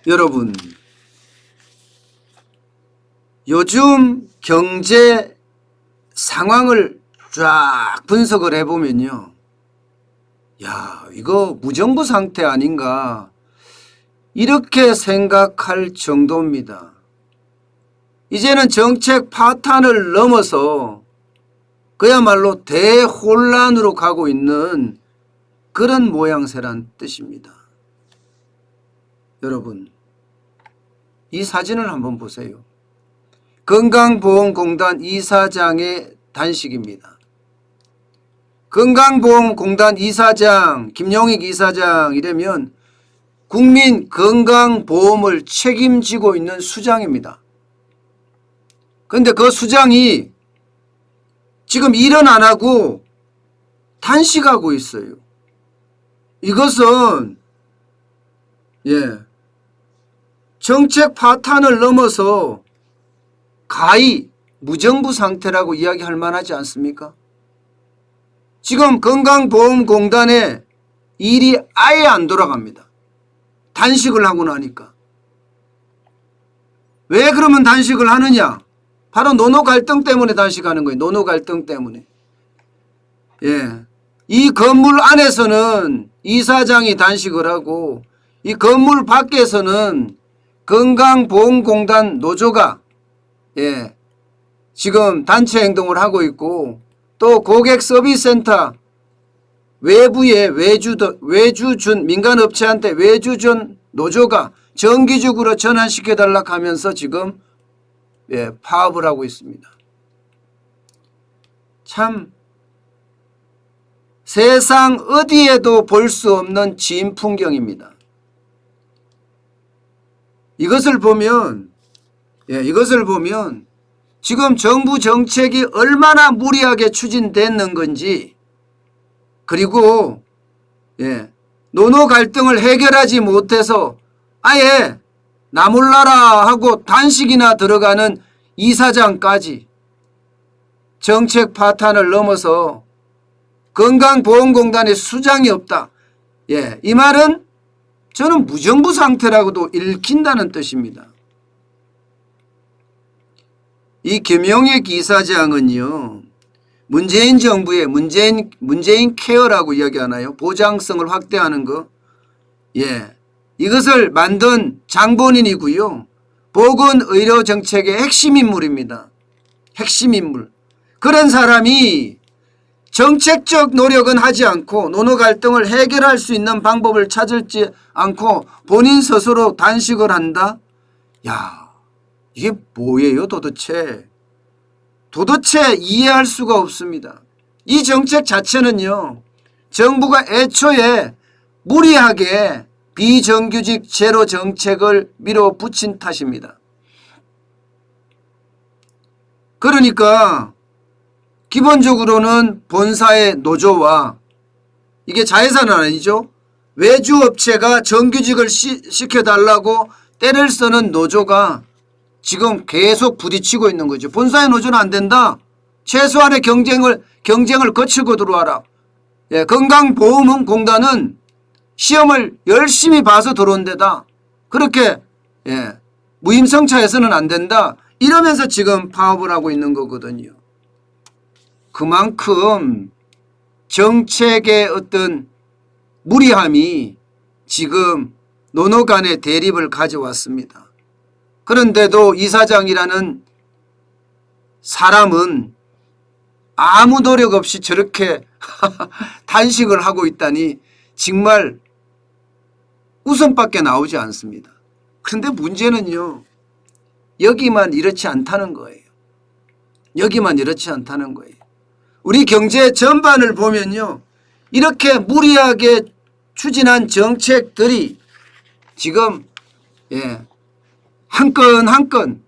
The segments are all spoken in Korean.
여러분, 요즘 경제 상황을 쫙 분석을 해보면요. 야, 이거 무정부 상태 아닌가 이렇게 생각할 정도입니다. 이제는 정책 파탄을 넘어서 그야말로 대혼란으로 가고 있는 그런 모양새란 뜻입니다. 여러분, 이 사진을 한번 보세요. 건강보험공단 이사장의 단식입니다. 건강보험공단 이사장, 김용익 이사장이라면 국민건강보험을 책임지고 있는 수장입니다. 그런데 그 수장이 지금 일은 안 하고 단식하고 있어요. 이것은 정책 파탄을 넘어서 가히 무정부 상태라고 이야기할 만하지 않습니까? 지금 건강보험공단에 일이 아예 안 돌아갑니다. 단식을 하고 나니까. 왜 그러면 단식을 하느냐? 바로 노노 갈등 때문에 단식하는 거예요. 노노 갈등 때문에. 이 건물 안에서는 이사장이 단식을 하고 이 건물 밖에서는 건강보험공단 노조가 지금 단체 행동을 하고 있고 또 고객서비스센터 외부에 외주준 민간업체한테 외주준 노조가 정기적으로 전환시켜달라 하면서 지금 파업을 하고 있습니다. 참 세상 어디에도 볼 수 없는 진풍경입니다. 이것을 보면 지금 정부 정책이 얼마나 무리하게 추진됐는 건지, 그리고 노노 갈등을 해결하지 못해서 아예 나 몰라라 하고 단식이나 들어가는 이사장까지 정책 파탄을 넘어서 건강보험공단에 수장이 없다. 이 말은 저는 무정부 상태라고도 읽힌다는 뜻입니다. 이 김용익 이사장은요, 문재인 정부의 문재인 케어라고 이야기하나요? 보장성을 확대하는 거. 이것을 만든 장본인이고요. 보건의료정책의 핵심 인물입니다. 핵심 인물. 그런 사람이 정책적 노력은 하지 않고 노노 갈등을 해결할 수 있는 방법을 찾지 않고 본인 스스로 단식을 한다? 야, 이게 뭐예요 도대체? 도대체 이해할 수가 없습니다. 이 정책 자체는요, 정부가 애초에 무리하게 비정규직 제로 정책을 밀어붙인 탓입니다. 그러니까 기본적으로는 본사의 노조와, 이게 자회사는 아니죠, 외주업체가 정규직을 시켜달라고 때를 쓰는 노조가 지금 계속 부딪히고 있는 거죠. 본사의 노조는 안 된다. 최소한의 경쟁을 거치고 들어와라. 건강보험공단은 시험을 열심히 봐서 들어온 데다. 그렇게 무임승차해서는 안 된다. 이러면서 지금 파업을 하고 있는 거거든요. 그만큼 정책의 어떤 무리함이 지금 노노 간의 대립을 가져왔습니다. 그런데도 이사장이라는 사람은 아무 노력 없이 저렇게 단식을 하고 있다니 정말 웃음밖에 나오지 않습니다. 그런데 문제는요, 여기만 이렇지 않다는 거예요. 여기만 이렇지 않다는 거예요. 우리 경제 전반을 보면요, 이렇게 무리하게 추진한 정책들이 지금 한 건 한 건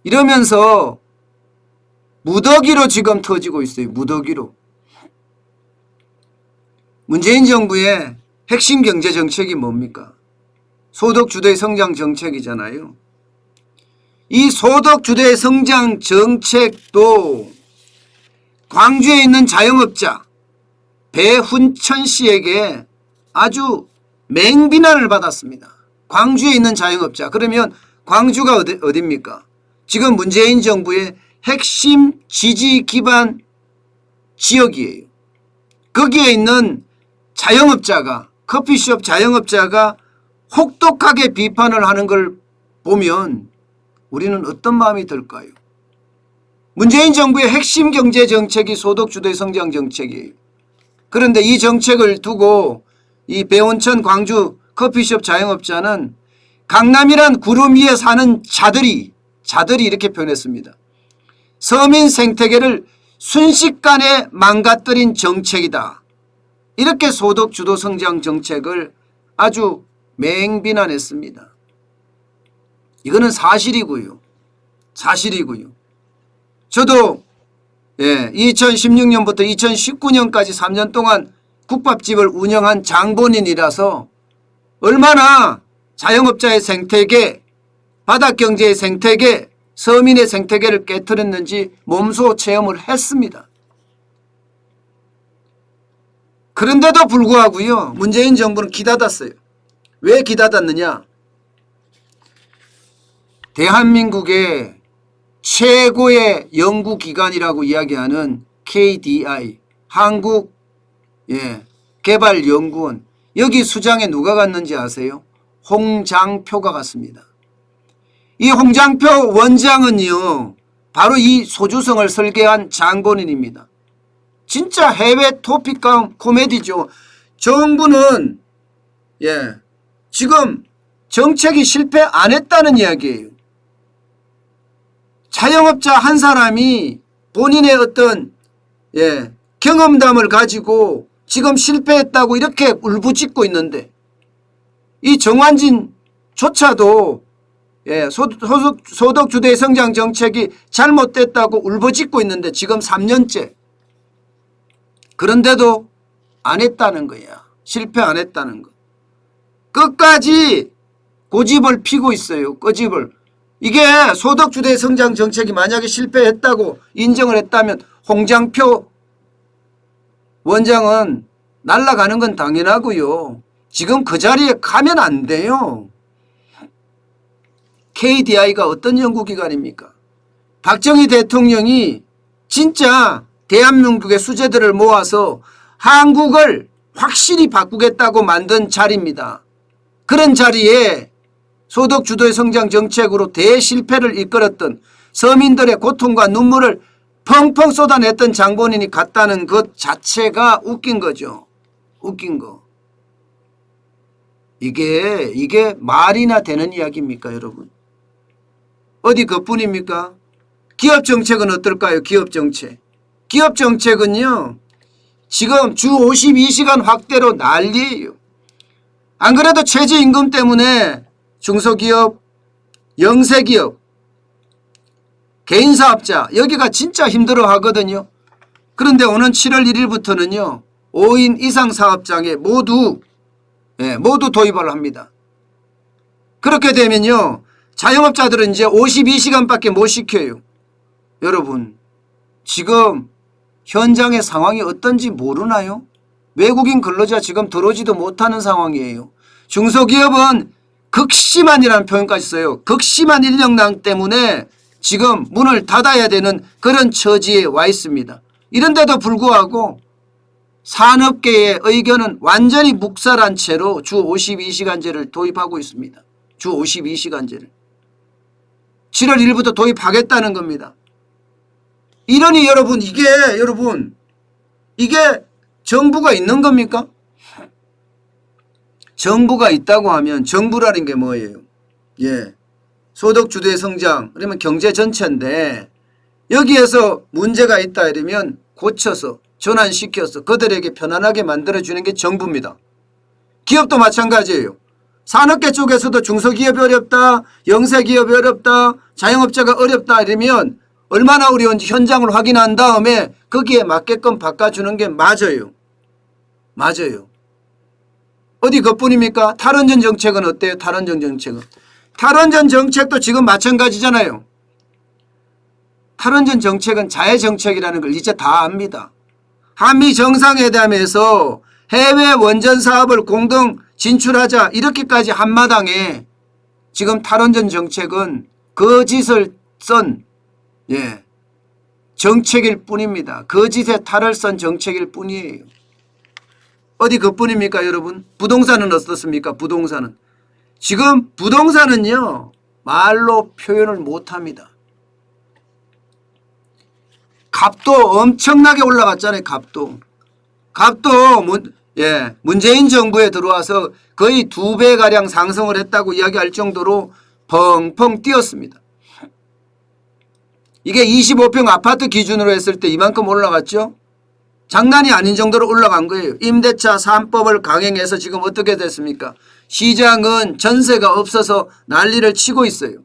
이러면서 무더기로 지금 터지고 있어요. 무더기로. 문재인 정부의 핵심 경제 정책이 뭡니까? 소득주도의 성장 정책이잖아요. 이 소득주도의 성장 정책도 광주에 있는 자영업자 배훈천 씨에게 아주 맹비난을 받았습니다. 광주에 있는 자영업자. 그러면 광주가 어디입니까? 지금 문재인 정부의 핵심 지지 기반 지역이에요. 거기에 있는 자영업자가, 커피숍 자영업자가 혹독하게 비판을 하는 걸 보면 우리는 어떤 마음이 들까요? 문재인 정부의 핵심 경제 정책이 소득주도의 성장 정책이에요. 그런데 이 정책을 두고 이 배온천 광주 커피숍 자영업자는 강남이란 구름 위에 사는 자들이 이렇게 표현했습니다. 서민 생태계를 순식간에 망가뜨린 정책이다. 이렇게 소득주도 성장 정책을 아주 맹비난했습니다. 이거는 사실이고요. 저도 2016년부터 2019년까지 3년 동안 국밥집을 운영한 장본인이라서 얼마나 자영업자의 생태계, 바닥경제의 생태계, 서민의 생태계를 깨트렸는지 몸소 체험을 했습니다. 그런데도 불구하고요, 문재인 정부는 기다렸어요. 왜 기다렸느냐? 대한민국의 최고의 연구기관이라고 이야기하는 KDI 한국개발연구원, 여기 수장에 누가 갔는지 아세요? 홍장표가 갔습니다. 이 홍장표 원장은요, 바로 이 소주성을 설계한 장본인입니다. 진짜 해외 토픽감 코미디죠. 정부는 지금 정책이 실패 안 했다는 이야기예요. 자영업자 한 사람이 본인의 어떤 경험담을 가지고 지금 실패했다고 이렇게 울부짖고 있는데, 이 정환진조차도 소득주도의 성장 정책이 잘못됐다고 울부짖고 있는데 지금 3년째. 그런데도 안 했다는 거야. 실패 안 했다는 거. 끝까지 고집을 피고 있어요. 고집을. 이게 소득주도의 성장 정책이 만약에 실패했다고 인정을 했다면 홍장표 원장은 날아가는 건 당연하고요. 지금 그 자리에 가면 안 돼요. KDI가 어떤 연구기관입니까? 박정희 대통령이 진짜 대한민국의 수재들을 모아서 한국을 확실히 바꾸겠다고 만든 자리입니다. 그런 자리에 소득주도의 성장 정책으로 대실패를 이끌었던, 서민들의 고통과 눈물을 펑펑 쏟아냈던 장본인이 갔다는 것 자체가 웃긴 거죠. 웃긴 거. 이게 말이나 되는 이야기입니까, 여러분? 어디 그뿐입니까? 기업 정책은 어떨까요? 기업 정책. 기업 정책은요, 지금 주 52시간 확대로 난리예요. 안 그래도 최저임금 때문에 중소기업, 영세기업, 개인사업자 여기가 진짜 힘들어 하거든요. 그런데 오는 7월 1일부터는요. 5인 이상 사업장에 모두 도입을 합니다. 그렇게 되면요. 자영업자들은 이제 52시간밖에 못 시켜요. 여러분, 지금 현장의 상황이 어떤지 모르나요? 외국인 근로자 지금 들어오지도 못하는 상황이에요. 중소기업은 극심한이라는 표현까지 써요. 극심한 인력난 때문에 지금 문을 닫아야 되는 그런 처지에 와 있습니다. 이런데도 불구하고 산업계의 의견은 완전히 묵살한 채로 주 52시간제를 도입하고 있습니다. 주 52시간제를. 7월 1일부터 도입하겠다는 겁니다. 이러니 여러분, 이게 정부가 있는 겁니까? 정부가 있다고 하면 정부라는 게 뭐예요? 소득주도의 성장, 그러면 경제 전체인데 여기에서 문제가 있다 이러면 고쳐서 전환시켜서 그들에게 편안하게 만들어주는 게 정부입니다. 기업도 마찬가지예요. 산업계 쪽에서도 중소기업이 어렵다, 영세기업이 어렵다, 자영업자가 어렵다 이러면 얼마나 어려운지 현장을 확인한 다음에 거기에 맞게끔 바꿔주는 게 맞아요. 어디 그뿐입니까? 탈원전 정책은 어때요? 탈원전 정책은. 탈원전 정책도 지금 마찬가지잖아요. 탈원전 정책은 자해 정책이라는 걸 이제 다 압니다. 한미 정상회담에서 해외 원전 사업을 공동 진출하자 이렇게까지 한마당에 지금 탈원전 정책은 거짓을 쓴 정책일 뿐입니다. 거짓의 탈을 쓴 정책일 뿐이에요. 어디 그뿐입니까 여러분? 부동산은 어떻습니까? 부동산은 지금 부동산은요 말로 표현을 못합니다. 값도 엄청나게 올라갔잖아요. 값도 문재인 정부에 들어와서 거의 2배가량 상승을 했다고 이야기할 정도로 펑펑 뛰었습니다. 이게 25평 아파트 기준으로 했을 때 이만큼 올라갔죠. 장난이 아닌 정도로 올라간 거예요. 임대차 3법을 강행해서 지금 어떻게 됐습니까? 시장은 전세가 없어서 난리를 치고 있어요.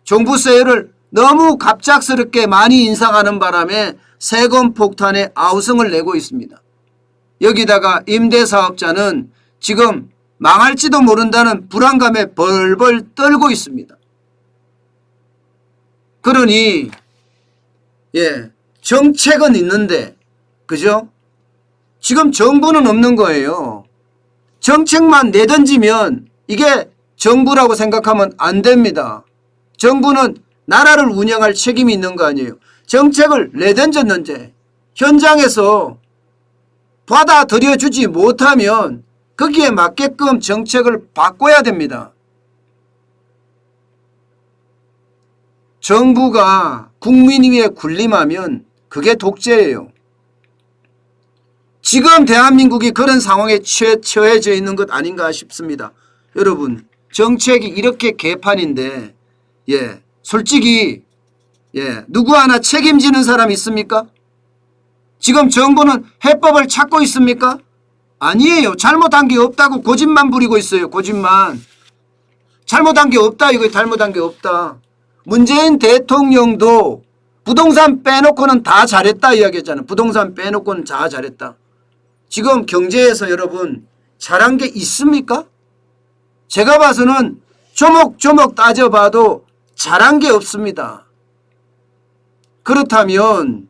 종부세율을 너무 갑작스럽게 많이 인상하는 바람에 세금 폭탄에 아우성을 내고 있습니다. 여기다가 임대사업자는 지금 망할지도 모른다는 불안감에 벌벌 떨고 있습니다. 그러니 정책은 있는데 그죠? 지금 정부는 없는 거예요. 정책만 내던지면 이게 정부라고 생각하면 안 됩니다. 정부는 나라를 운영할 책임이 있는 거 아니에요. 정책을 내던졌는데 현장에서 받아들여주지 못하면 거기에 맞게끔 정책을 바꿔야 됩니다. 정부가 국민 위에 군림하면 그게 독재예요. 지금 대한민국이 그런 상황에 처해져 있는 것 아닌가 싶습니다. 여러분 정책이 이렇게 개판인데 솔직히 누구 하나 책임지는 사람 있습니까? 지금 정부는 해법을 찾고 있습니까? 아니에요. 잘못한 게 없다고 고집만 부리고 있어요. 고집만. 잘못한 게 없다. 이거 잘못한 게 없다. 문재인 대통령도 부동산 빼놓고는 다 잘했다 이야기했잖아요. 부동산 빼놓고는 다 잘했다. 지금 경제에서 여러분 잘한 게 있습니까? 제가 봐서는 조목조목 따져봐도 잘한 게 없습니다. 그렇다면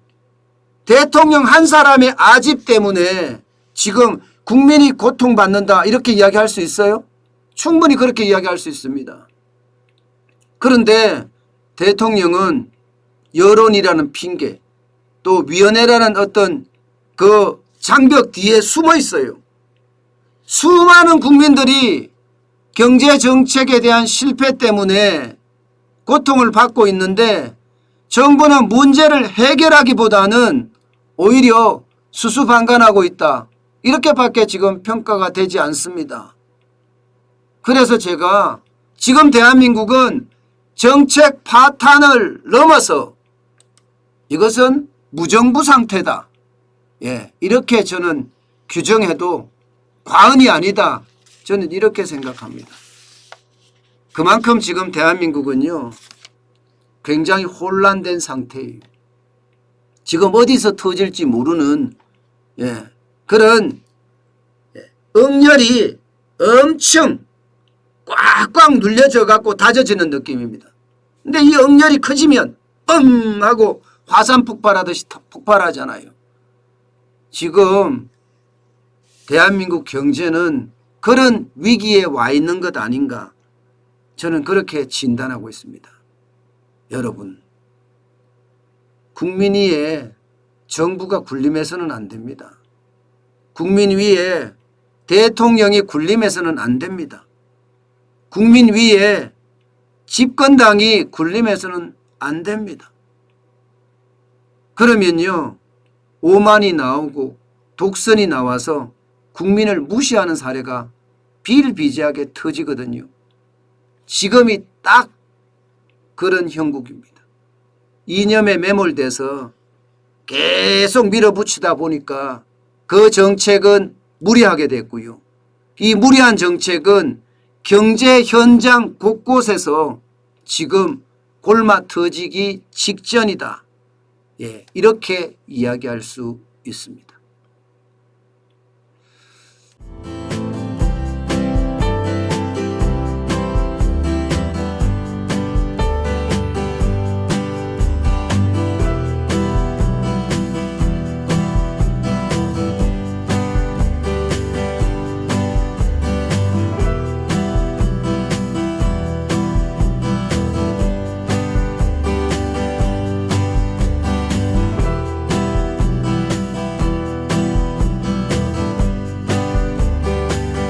대통령 한 사람의 아집 때문에 지금 국민이 고통받는다 이렇게 이야기할 수 있어요? 충분히 그렇게 이야기할 수 있습니다. 그런데 대통령은 여론이라는 핑계 또 위원회라는 어떤 그 장벽 뒤에 숨어 있어요. 수많은 국민들이 경제정책에 대한 실패 때문에 고통을 받고 있는데 정부는 문제를 해결하기보다는 오히려 수수방관하고 있다. 이렇게밖에 지금 평가가 되지 않습니다. 그래서 제가 지금 대한민국은 정책 파탄을 넘어서 이것은 무정부 상태다. 이렇게 저는 규정해도 과언이 아니다. 저는 이렇게 생각합니다. 그만큼 지금 대한민국은요 굉장히 혼란된 상태예요. 지금 어디서 터질지 모르는 그런 응열이 엄청 꽉꽉 눌려져 갖고 다져지는 느낌입니다. 근데 이 응열이 커지면 뻥 하고 화산 폭발하듯이 폭발하잖아요. 지금 대한민국 경제는 그런 위기에 와 있는 것 아닌가 저는 그렇게 진단하고 있습니다. 여러분 국민 위에 정부가 군림해서는 안 됩니다. 국민 위에 대통령이 군림해서는 안 됩니다. 국민 위에 집권당이 군림해서는 안 됩니다. 그러면요 오만이 나오고 독선이 나와서 국민을 무시하는 사례가 비일비재하게 터지거든요. 지금이 딱 그런 형국입니다. 이념에 매몰돼서 계속 밀어붙이다 보니까 그 정책은 무리하게 됐고요. 이 무리한 정책은 경제 현장 곳곳에서 지금 골마 터지기 직전이다. 이렇게 이야기할 수 있습니다.